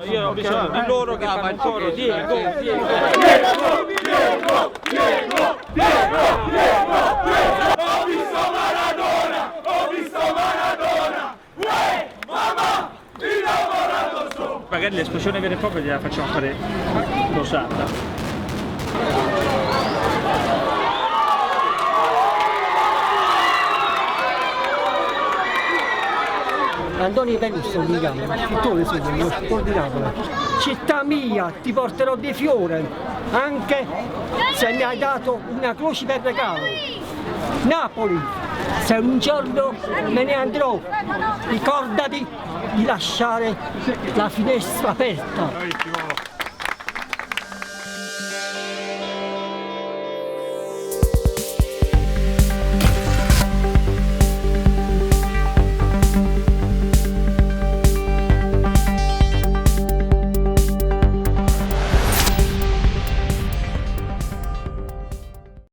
Io ho bisogno di loro che fanno coro. Diego! Ho visto Maradona! Ho visto Maradona! Uè! Mamma! Innamorato sto! Magari l'esplosione vera e propria gliela facciamo fare rosata. Antonio Pelusso mi chiamo, scrittore sono dello sport di Napoli. Città mia, ti porterò dei fiori, anche se mi hai dato una croce per regalo. Napoli, se un giorno me ne andrò, ricordati di lasciare la finestra aperta.